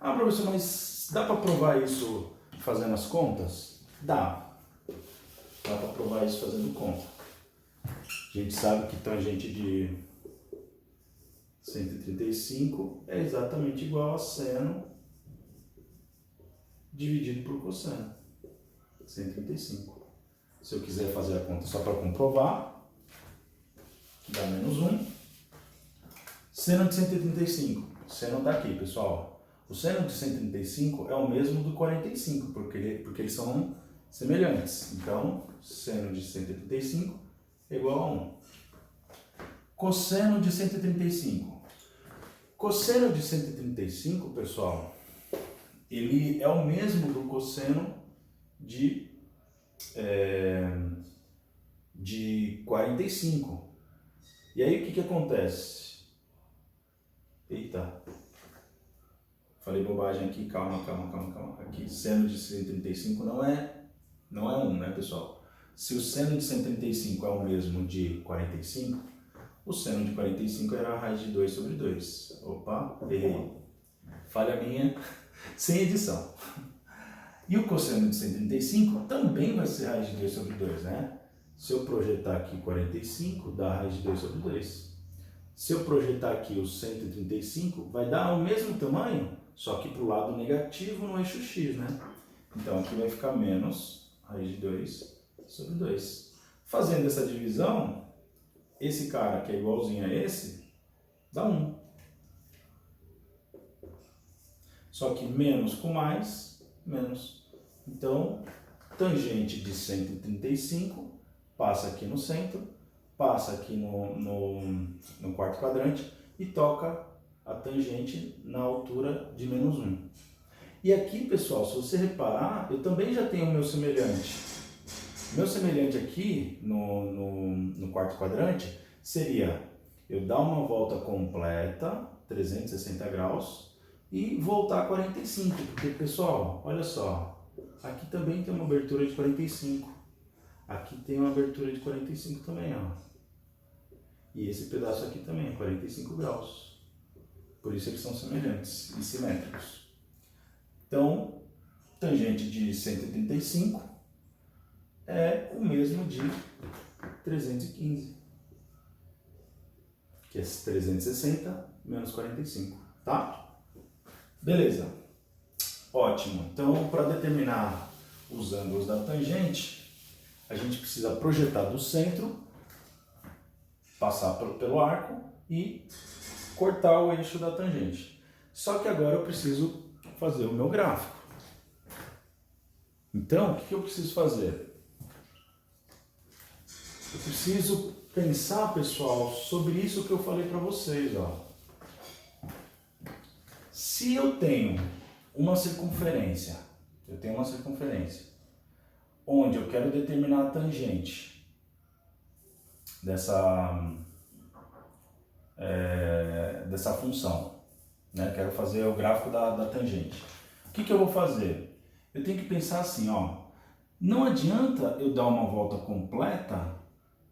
Ah, professor, mas dá para provar isso fazendo as contas? Dá. Dá para provar isso fazendo conta. A gente sabe que tangente de 135 é exatamente igual a seno dividido por cosseno. 135. Se eu quiser fazer a conta só para comprovar, que dá menos 1. Seno de 135. Seno está aqui, pessoal. O seno de 135 é o mesmo do 45, porque eles são semelhantes. Então, seno de 135 é igual a 1. Cosseno de 135. Cosseno de 135, pessoal, ele é o mesmo do cosseno de 45. E aí o que acontece? Eita, falei bobagem aqui, calma. Aqui, seno de 135 não é 1, né, pessoal? Se o seno de 135 é o mesmo de 45, o seno de 45 era a raiz de 2 sobre 2. Opa, errei. Falha minha, sem edição. E o cosseno de 135 também vai ser raiz de 2 sobre 2, né? Se eu projetar aqui 45, dá raiz de 2 sobre 2. Se eu projetar aqui o 135, vai dar o mesmo tamanho, só que para o lado negativo no eixo x, né? Então aqui vai ficar menos raiz de 2 sobre 2. Fazendo essa divisão, esse cara que é igualzinho a esse, dá 1. Só que menos com mais, menos. Então, tangente de 135 passa aqui no centro, passa aqui no quarto quadrante e toca a tangente na altura de menos 1. E aqui, pessoal, se você reparar, eu também já tenho o meu semelhante. Meu semelhante aqui no quarto quadrante seria eu dar uma volta completa, 360 graus, e voltar a 45, porque, pessoal, olha só, aqui também tem uma abertura de 45, aqui tem uma abertura de 45 também, ó. E esse pedaço aqui também é 45 graus, por isso eles são semelhantes e simétricos. Então, tangente de 135 é o mesmo de 315, que é 360 menos 45, tá? Beleza, ótimo. Então, para determinar os ângulos da tangente, a gente precisa projetar do centro, passar pelo arco e cortar o eixo da tangente. Só que agora eu preciso fazer o meu gráfico. Então, o que eu preciso fazer? Eu preciso pensar, pessoal, sobre isso que eu falei para vocês, ó. Se eu tenho uma circunferência, onde eu quero determinar a tangente dessa função, né? Quero fazer o gráfico da tangente. O que eu vou fazer? Eu tenho que pensar assim, ó. Não adianta eu dar uma volta completa,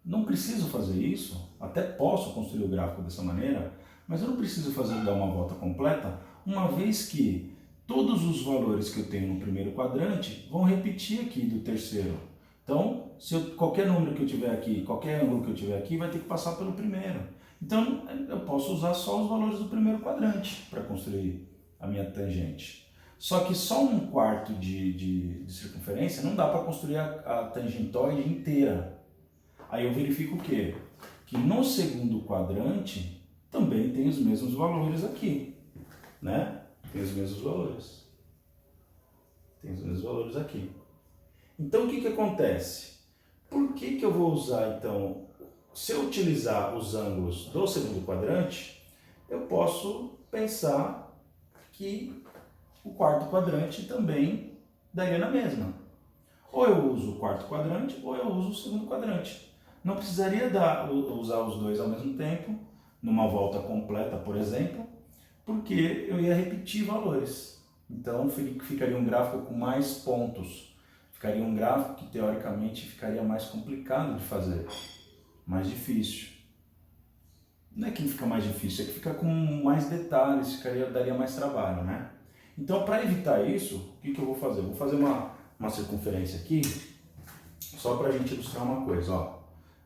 não preciso fazer isso, até posso construir o gráfico dessa maneira, mas eu não preciso dar uma volta completa, uma vez que todos os valores que eu tenho no primeiro quadrante vão repetir aqui do terceiro. Então, qualquer número que eu tiver aqui, qualquer ângulo que eu tiver aqui, vai ter que passar pelo primeiro. Então, eu posso usar só os valores do primeiro quadrante para construir a minha tangente. Só que só um quarto de circunferência não dá para construir a tangentoide inteira. Aí eu verifico o quê? Que no segundo quadrante também tem os mesmos valores aqui, né? Tem os mesmos valores. Tem os mesmos valores aqui. Então o que acontece? Por que eu vou usar, então, se eu utilizar os ângulos do segundo quadrante, eu posso pensar que o quarto quadrante também daria na mesma. Ou eu uso o quarto quadrante, ou eu uso o segundo quadrante. Não precisaria usar os dois ao mesmo tempo, numa volta completa, por exemplo, porque eu ia repetir valores. Então ficaria um gráfico com mais pontos. Ficaria um gráfico que teoricamente ficaria mais complicado de fazer, mais difícil. não é que fica mais difícil, é que fica com mais detalhes, daria mais trabalho, né? Então, para evitar isso, o que eu vou fazer? Eu vou fazer uma circunferência aqui, só para a gente ilustrar uma coisa, ó.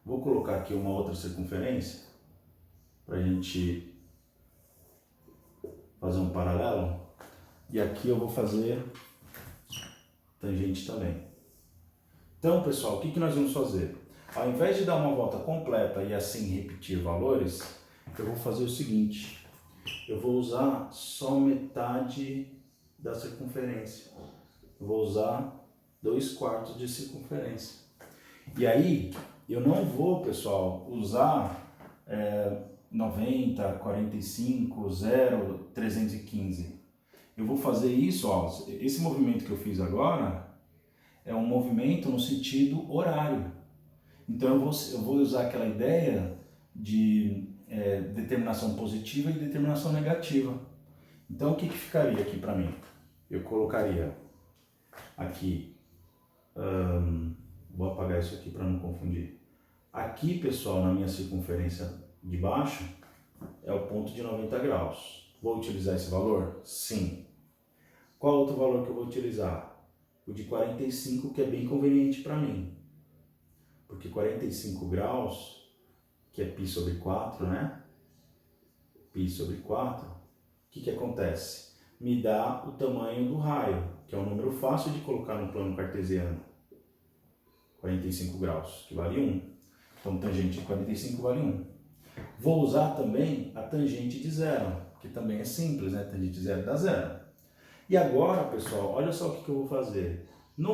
Vou colocar aqui uma outra circunferência, para a gente fazer um paralelo. E aqui eu vou fazer tangente também. Então, pessoal, o que nós vamos fazer? Ao invés de dar uma volta completa e assim repetir valores, eu vou fazer o seguinte. Eu vou usar só metade da circunferência. Eu vou usar 2/4 de circunferência. E aí, eu não vou, pessoal, usar 90, 45, 0, 315. Eu vou fazer isso, ó, esse movimento que eu fiz agora é um movimento no sentido horário. Então eu vou usar aquela ideia de determinação positiva e determinação negativa. Então o que ficaria aqui para mim? Eu colocaria aqui, vou apagar isso aqui para não confundir. Aqui, pessoal, na minha circunferência de baixo, é o ponto de 90 graus. Vou utilizar esse valor? Sim. Qual outro valor que eu vou utilizar? O de 45, que é bem conveniente para mim. Porque 45 graus, que é π sobre 4, né? Π sobre 4, o que acontece? Me dá o tamanho do raio, que é um número fácil de colocar no plano cartesiano. 45 graus, que vale 1. Então, tangente de 45 vale 1. Vou usar também a tangente de 0, que também é simples, né? Tangente de 0 dá 0. E agora, pessoal, olha só o que eu vou fazer.